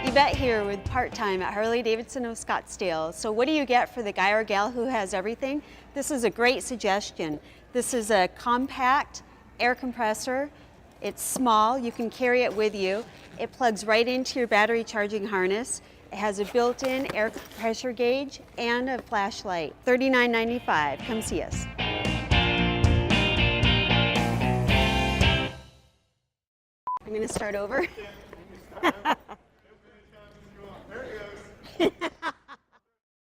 Yvette here with part-time at Harley-Davidson of Scottsdale. So what do you get for the guy or gal who has everything? This is a great suggestion. This is a compact air compressor. It's small, you can carry it with you. It plugs right into your battery charging harness. It has a built-in air pressure gauge and a flashlight. $39.95. Come see us. I'm going to start over. There it goes.